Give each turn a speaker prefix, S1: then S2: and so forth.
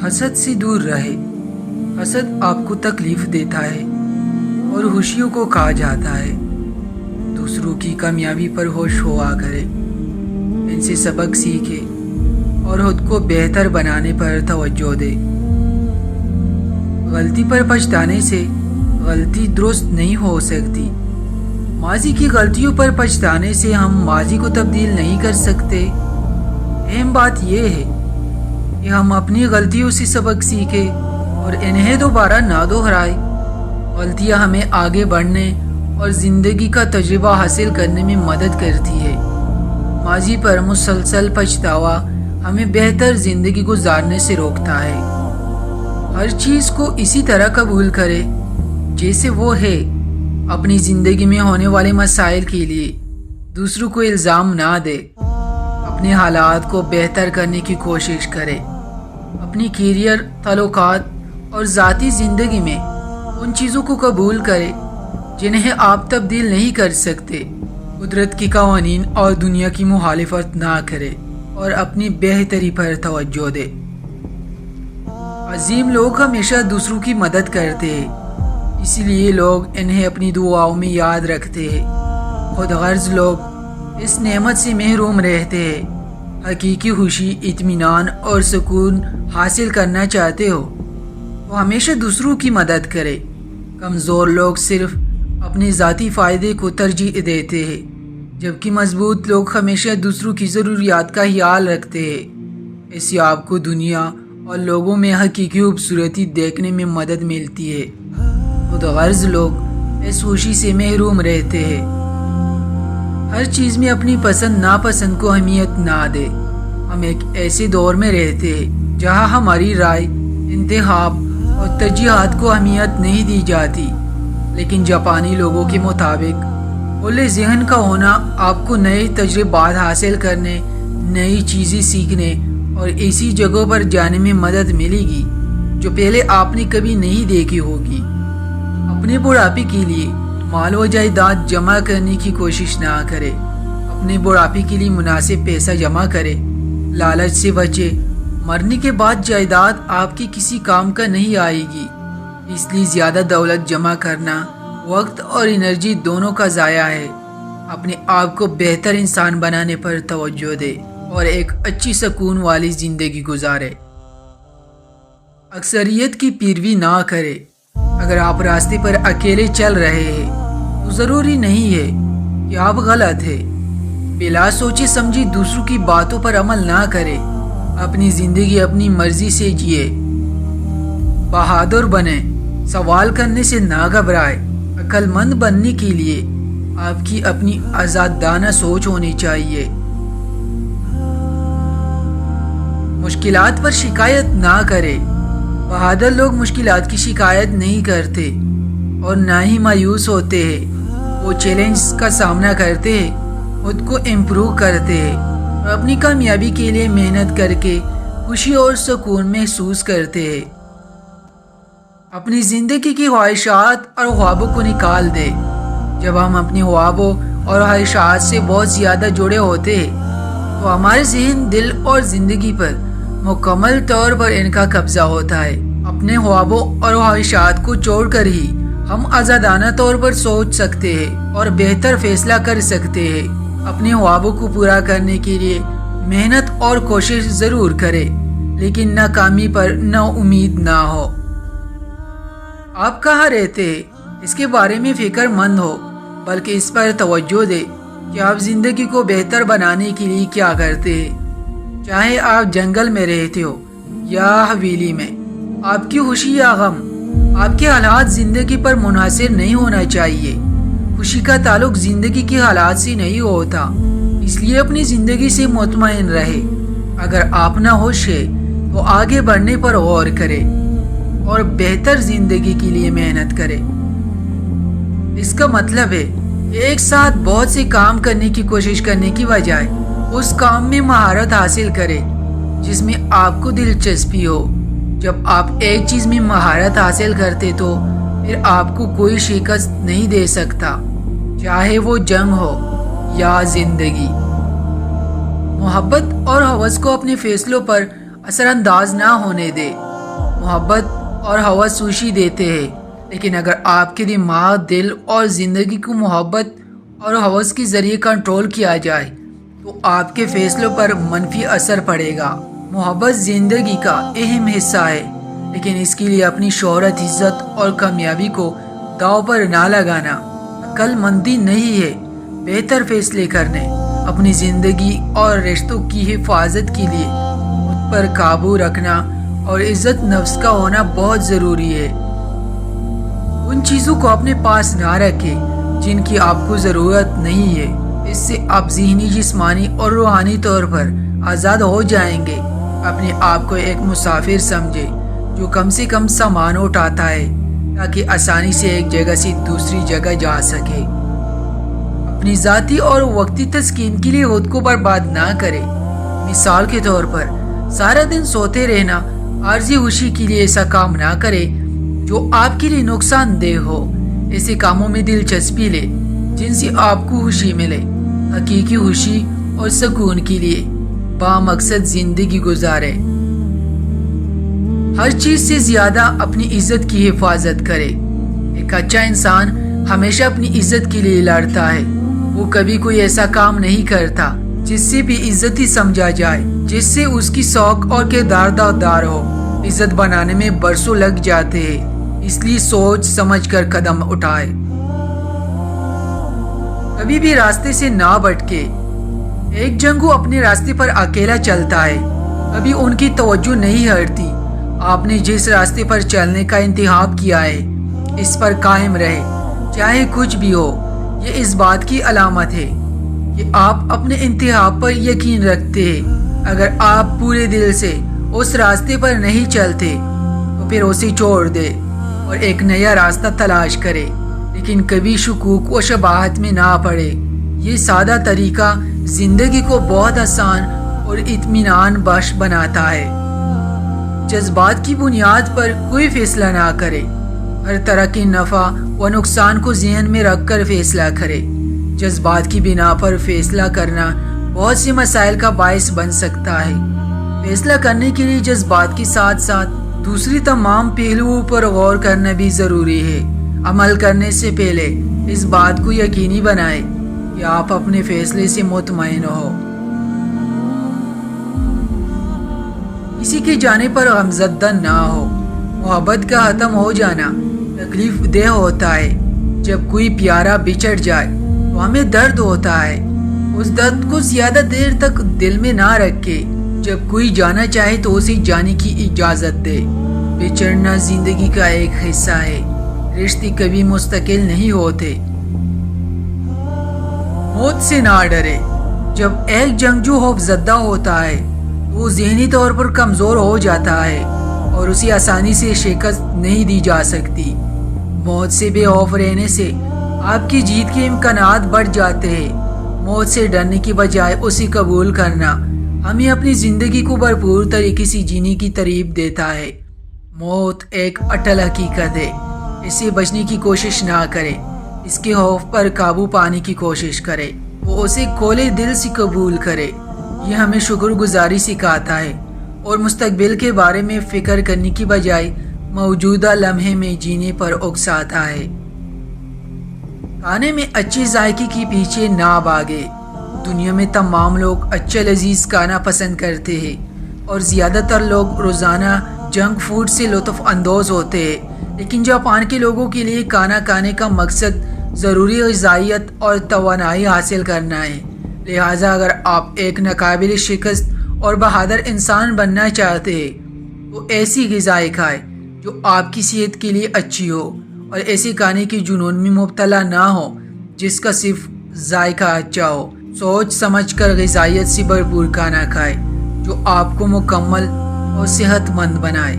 S1: حسد سے دور رہے۔ حسد آپ کو تکلیف دیتا ہے اور خوشیوں کو کھا جاتا ہے۔ دوسروں کی کامیابی پر ہوش ہوا کرے، ان سے سبق سیکھے اور خود کو بہتر بنانے پر توجہ دے۔ غلطی پر پچھتانے سے غلطی درست نہیں ہو سکتی۔ ماضی کی غلطیوں پر پچھتانے سے ہم ماضی کو تبدیل نہیں کر سکتے۔ اہم بات یہ ہے کہ ہم اپنی غلطیوں سے سبق سیکھیں اور انہیں دوبارہ نہ دہرائیں۔ غلطیاں ہمیں آگے بڑھنے اور زندگی کا تجربہ حاصل کرنے میں مدد کرتی ہے۔ ماضی پر مسلسل پچھتاوا ہمیں بہتر زندگی گزارنے سے روکتا ہے۔ ہر چیز کو اسی طرح قبول کرے جیسے وہ ہے۔ اپنی زندگی میں ہونے والے مسائل کے لیے دوسروں کو الزام نہ دے۔ اپنے حالات کو بہتر کرنے کی کوشش کرے۔ اپنی کیریئر، تعلقات اور ذاتی زندگی میں ان چیزوں کو قبول کرے جنہیں آپ تبدیل نہیں کر سکتے۔ قدرت کے قوانین اور دنیا کی مخالفت نہ کرے اور اپنی بہتری پر توجہ دے۔ عظیم لوگ ہمیشہ دوسروں کی مدد کرتے ہیں، اسی لیے لوگ انہیں اپنی دعاؤں میں یاد رکھتے ہیں۔ خود غرض لوگ اس نعمت سے محروم رہتے ہیں۔ حقیقی خوشی، اطمینان اور سکون حاصل کرنا چاہتے ہو تو ہمیشہ دوسروں کی مدد کرے۔ کمزور لوگ صرف اپنے ذاتی فائدے کو ترجیح دیتے ہیں، جبکہ مضبوط لوگ ہمیشہ دوسروں کی ضروریات کا خیال رکھتے ہیں۔ اس سے آپ کو دنیا اور لوگوں میں حقیقی خوبصورتی دیکھنے میں مدد ملتی ہے۔ خود غرض لوگ اس خوشی سے محروم رہتے ہیں۔ ہر چیز میں اپنی پسند ناپسند کو اہمیت نہ دے۔ ہم ایک ایسے دور میں رہتے ہیں جہاں ہماری رائے، انتخاب اور ترجیحات کو اہمیت نہیں دی جاتی، لیکن جاپانی لوگوں کے مطابق کھلے ذہن کا ہونا آپ کو نئے تجربات حاصل کرنے، نئی چیزیں سیکھنے اور ایسی جگہوں پر جانے میں مدد ملے گی جو پہلے آپ نے کبھی نہیں دیکھی ہوگی۔ اپنے بڑھاپے کے لیے مال و جائیداد جمع کرنے کی کوشش نہ کرے۔ اپنے بڑھاپے کے لیے مناسب پیسہ جمع کرے۔ لالچ سے بچے۔ مرنے کے بعد جائیداد آپ کے کسی کام کا نہیں آئے گی، اس لیے زیادہ دولت جمع کرنا وقت اور انرجی دونوں کا ضائع ہے۔ اپنے آپ کو بہتر انسان بنانے پر توجہ دے اور ایک اچھی سکون والی زندگی گزارے۔ اکثریت کی پیروی نہ کرے۔ اگر آپ راستے پر اکیلے چل رہے ہیں تو ضروری نہیں ہے کہ آپ غلط ہیں۔ بلا سوچے سمجھے دوسروں کی باتوں پر عمل نہ کرے۔ اپنی زندگی اپنی مرضی سے جیے۔ بہادر بنے، سوال کرنے سے نہ گھبرائے۔ عقل مند بننے کے لیے آپ کی اپنی آزادانہ سوچ ہونی چاہیے۔ مشکلات پر شکایت نہ کرے۔ بہادر لوگ مشکلات کی شکایت نہیں کرتے اور نہ ہی مایوس ہوتے ہیں۔ وہ چیلنج کا سامنا کرتے ہیں، خود کو امپروو کرتے ہیں اور اپنی کامیابی کے لیے محنت کر کے خوشی اور سکون محسوس کرتے ہیں۔ اپنی زندگی کی خواہشات اور خوابوں کو نکال دے۔ جب ہم اپنی خوابوں اور خواہشات سے بہت زیادہ جڑے ہوتے ہیں تو ہمارے ذہن، دل اور زندگی پر مکمل طور پر ان کا قبضہ ہوتا ہے۔ اپنے خوابوں اور خواہشات کو چھوڑ کر ہی ہم آزادانہ طور پر سوچ سکتے ہیں اور بہتر فیصلہ کر سکتے ہیں۔ اپنے خوابوں کو پورا کرنے کے لیے محنت اور کوشش ضرور کرے، لیکن ناکامی پر نا امید نہ ہو۔ آپ کہاں رہتے ہیں اس کے بارے میں فکر مند ہو، بلکہ اس پر توجہ دے کہ آپ زندگی کو بہتر بنانے کے لیے کیا کرتے ہیں۔ چاہے آپ جنگل میں رہتے ہو یا حویلی میں، آپ کی خوشی یا غم، آپ کے حالات زندگی پر منحصر نہیں ہونا چاہیے۔ خوشی کا تعلق زندگی کے حالات سے نہیں ہوتا، اس لیے اپنی زندگی سے مطمئن رہے۔ اگر آپ نہ خوش ہے تو آگے بڑھنے پر غور کرے اور بہتر زندگی کے لیے محنت کرے۔ اس کا مطلب ہے کہ ایک ساتھ بہت سے کام کرنے کی کوشش کرنے کی بجائے اس کام میں مہارت حاصل کرے جس میں آپ کو دلچسپی ہو۔ جب آپ ایک چیز میں مہارت حاصل کرتے تو پھر آپ کو کوئی شکست نہیں دے سکتا، چاہے وہ جنگ ہو یا زندگی۔ محبت اور ہوس کو اپنے فیصلوں پر اثر انداز نہ ہونے دے۔ محبت اور ہوس خوشی دیتے ہیں، لیکن اگر آپ کے دماغ، دل اور زندگی کو محبت اور ہوس کے ذریعے کنٹرول کیا جائے تو آپ کے فیصلوں پر منفی اثر پڑے گا۔ محبت زندگی کا اہم حصہ ہے، لیکن اس کے لیے اپنی شہرت، عزت اور کامیابی کو داؤ پر نہ لگانا عقل مندی نہیں ہے۔ بہتر فیصلے کرنے، اپنی زندگی اور رشتوں کی حفاظت کے لیے خود پر قابو رکھنا اور عزت نفس کا ہونا بہت ضروری ہے۔ ان چیزوں کو اپنے پاس نہ رکھیں جن کی آپ کو ضرورت نہیں ہے، اس سے آپ ذہنی، جسمانی اور روحانی طور پر آزاد ہو جائیں گے۔ اپنے آپ کو ایک مسافر سمجھے جو کم سے کم سامان اٹھاتا ہے تاکہ آسانی سے ایک جگہ سے دوسری جگہ جا سکے۔ اپنی ذاتی اور وقتی تسکین کے لیے خود کو برباد نہ کرے۔ مثال کے طور پر سارا دن سوتے رہنا، عارضی خوشی کے لیے ایسا کام نہ کرے جو آپ کے لیے نقصان دہ ہو۔ ایسے کاموں میں دلچسپی لے جن سے آپ کو خوشی ملے۔ حقیقی خوشی اور سکون کے لیے بامقصد زندگی گزارے۔ ہر چیز سے زیادہ اپنی عزت کی حفاظت کرے۔ ایک اچھا انسان ہمیشہ اپنی عزت کے لیے لڑتا ہے۔ وہ کبھی کوئی ایسا کام نہیں کرتا جس سے بھی عزتی سمجھا جائے، جس سے اس کی شوق اور کردار داغدار ہو۔ عزت بنانے میں برسوں لگ جاتے ہیں، اس لیے سوچ سمجھ کر قدم اٹھائے۔ کبھی بھی راستے سے نہ بھٹکے۔ ایک جنگجو اپنے راستے پر اکیلا چلتا ہے، کبھی ان کی توجہ نہیں ہٹتی۔ آپ نے جس راستے پر چلنے کا انتخاب کیا ہے اس پر قائم رہے، چاہے کچھ بھی ہو۔ یہ اس بات کی علامت ہے کہ آپ اپنے انتخاب پر یقین رکھتے ہیں۔ اگر آپ پورے دل سے اس راستے پر نہیں چلتے تو پھر اسے چھوڑ دے اور ایک نیا راستہ تلاش کرے، لیکن کبھی شکوک و شبہات میں نہ پڑے۔ یہ سادہ طریقہ زندگی کو بہت آسان اور اطمینان بخش بناتا ہے۔ جذبات کی بنیاد پر کوئی فیصلہ نہ کرے۔ ہر طرح کے نفع و نقصان کو ذہن میں رکھ کر فیصلہ کرے۔ جذبات کی بنا پر فیصلہ کرنا بہت سے مسائل کا باعث بن سکتا ہے۔ فیصلہ کرنے کے لیے جذبات کے ساتھ ساتھ دوسری تمام پہلوؤں پر غور کرنا بھی ضروری ہے۔ عمل کرنے سے پہلے اس بات کو یقینی بنائیں کہ آپ اپنے فیصلے سے مطمئن ہو۔ کسی کے جانے پر غمزدہ نہ ہو۔ محبت کا ختم ہو جانا تکلیف دہ ہوتا ہے۔ جب کوئی پیارا بچھڑ جائے تو ہمیں درد ہوتا ہے۔ اس درد کو زیادہ دیر تک دل میں نہ رکھے۔ جب کوئی جانا چاہے تو اسے جانے کی اجازت دے۔ بچھڑنا زندگی کا ایک حصہ ہے۔ رشتے کبھی مستقل نہیں ہوتے۔ موت سے نہ ڈرے۔ جب ایک جنگجو خوفزدہ ہوتا ہے تو وہ ذہنی طور پر کمزور ہو جاتا ہے اور اسے آسانی سے شکست نہیں دی جا سکتی۔ موت سے بے خوف رہنے سے آپ کی جیت کے امکانات بڑھ جاتے ہیں۔ موت سے ڈرنے کی بجائے اسے قبول کرنا ہمیں اپنی زندگی کو بھرپور طریقے سے جینے کی ترغیب دیتا ہے۔ موت ایک اٹل حقیقت ہے۔ اسے بچنے کی کوشش نہ کرے، اس کے خوف پر قابو پانے کی کوشش کرے۔ وہ اسے کھلے دل سے قبول کرے۔ یہ ہمیں شکر گزاری سکھاتا ہے اور مستقبل کے بارے میں فکر کرنے کی بجائے موجودہ لمحے میں جینے پر اکساتا ہے۔ کھانے میں اچھے ذائقے کے پیچھے نہ بھاگے۔ دنیا میں تمام لوگ اچھا لذیذ کھانا پسند کرتے ہیں اور زیادہ تر لوگ روزانہ جنک فوڈ سے لطف اندوز ہوتے ہیں، لیکن جاپان کے لوگوں کے لیے کھانا کھانے کا مقصد ضروری غذائیت اور توانائی حاصل کرنا ہے۔ لہٰذا اگر آپ ایک ناقابل شکست اور بہادر انسان بننا چاہتے ہیں تو ایسی غذائیں کھائیں جو آپ کی صحت کے لیے اچھی ہو، اور ایسے کھانے کے جنون میں مبتلا نہ ہو جس کا صرف ذائقہ اچھا ہو۔ سوچ سمجھ کر غذائیت سے بھرپور کھانا کھائیں جو آپ کو مکمل اور صحت مند بنائے۔